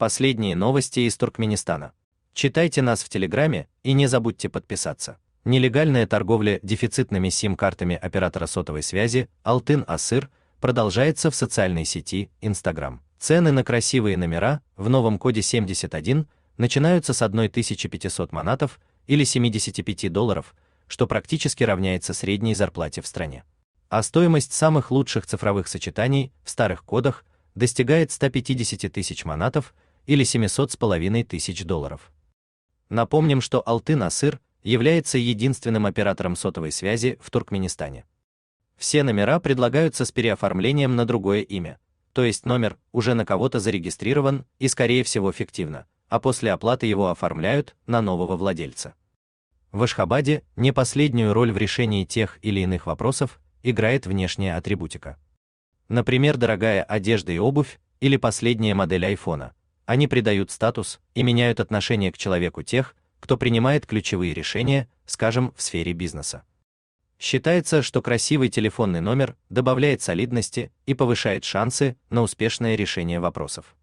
Последние новости из Туркменистана. Читайте нас в Телеграме и не забудьте подписаться. Нелегальная торговля дефицитными сим-картами оператора сотовой связи Алтын Асыр продолжается в социальной сети Instagram. Цены на красивые номера в новом коде 71 начинаются с 1500 манатов или $75, что практически равняется средней зарплате в стране. А стоимость самых лучших цифровых сочетаний в старых кодах достигает 150 тысяч манатов или $700,5 тысяч. Напомним, что Алтын Асыр является единственным оператором сотовой связи в Туркменистане. Все номера предлагаются с переоформлением на другое имя, то есть номер уже на кого-то зарегистрирован и, скорее всего, фиктивно, а после оплаты его оформляют на нового владельца. В Ашхабаде не последнюю роль в решении тех или иных вопросов играет внешняя атрибутика. Например, дорогая одежда и обувь или последняя модель айфона. Они придают статус и меняют отношение к человеку тех, кто принимает ключевые решения, скажем, в сфере бизнеса. Считается, что красивый телефонный номер добавляет солидности и повышает шансы на успешное решение вопросов.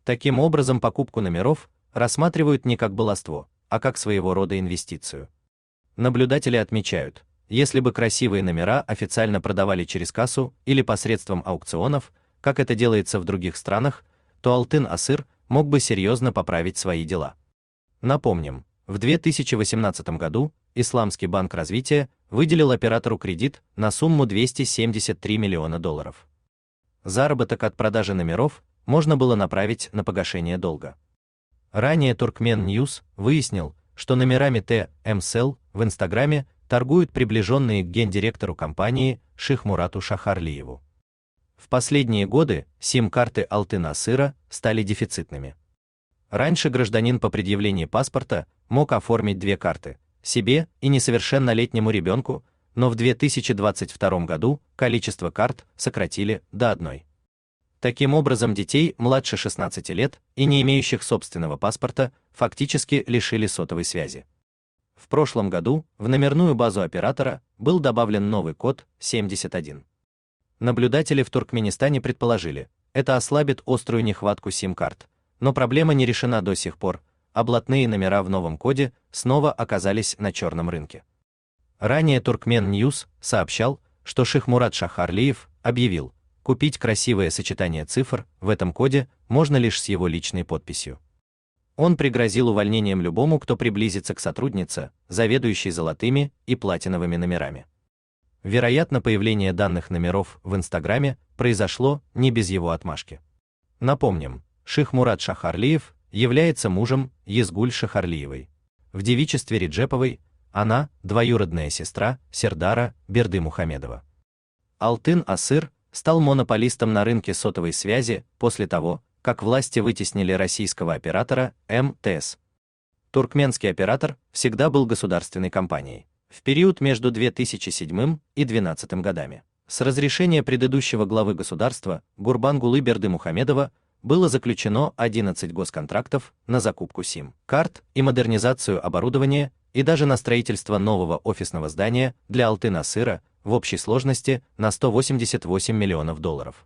Таким образом, покупку номеров рассматривают не как баловство, а как своего рода инвестицию. Наблюдатели отмечают, если бы красивые номера официально продавали через кассу или посредством аукционов, как это делается в других странах, то Алтын Асыр мог бы серьезно поправить свои дела. Напомним, в 2018 году Исламский банк развития выделил оператору кредит на сумму $273 миллиона. Заработок от продажи номеров можно было направить на погашение долга. Ранее Turkmen News выяснил, что номерами ТМСЛ в Инстаграме торгуют приближенные к гендиректору компании Шихмурату Шахарлиеву. В последние годы сим-карты Алтын Асыра стали дефицитными. Раньше гражданин по предъявлении паспорта мог оформить 2 карты – себе и несовершеннолетнему ребенку, но в 2022 году количество карт сократили до 1. Таким образом, детей младше 16 лет и не имеющих собственного паспорта фактически лишили сотовой связи. В прошлом году в номерную базу оператора был добавлен новый код 71. Наблюдатели в Туркменистане предположили, это ослабит острую нехватку сим-карт, но проблема не решена до сих пор, а блатные номера в новом коде снова оказались на черном рынке. Ранее Turkmen News сообщал, что Шихмурат Шахарлиев объявил, купить красивое сочетание цифр в этом коде можно лишь с его личной подписью. Он пригрозил увольнением любому, кто приблизится к сотруднице, заведующей золотыми и платиновыми номерами. Вероятно, появление данных номеров в Инстаграме произошло не без его отмашки. Напомним, Шихмурат Шахарлиев является мужем Езгуль Шахарлиевой. В девичестве Реджеповой она двоюродная сестра Сердара Бердымухамедова. Алтын Асыр стал монополистом на рынке сотовой связи после того, как власти вытеснили российского оператора МТС. Туркменский оператор всегда был государственной компанией. В период между 2007 и 2012 годами. С разрешения предыдущего главы государства Гурбангулы Бердымухамедова было заключено 11 госконтрактов на закупку сим-карт и модернизацию оборудования и даже на строительство нового офисного здания для Алтын Асыра в общей сложности на $188 миллионов.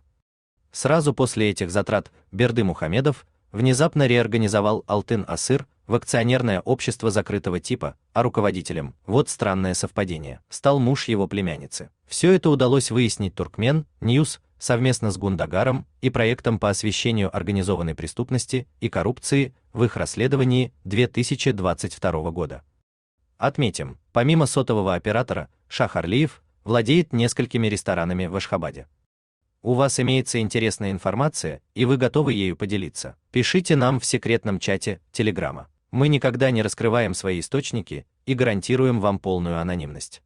Сразу после этих затрат Бердымухамедов внезапно реорганизовал Алтын Асыр в акционерное общество закрытого типа, а руководителем, вот странное совпадение, стал муж его племянницы. Все это удалось выяснить Turkmen News совместно с Гундагаром и проектом по освещению организованной преступности и коррупции в их расследовании 2022 года. Отметим, помимо сотового оператора, Шахарлиев владеет несколькими ресторанами в Ашхабаде. У вас имеется интересная информация, и вы готовы ею поделиться? Пишите нам в секретном чате Телеграма. Мы никогда не раскрываем свои источники и гарантируем вам полную анонимность.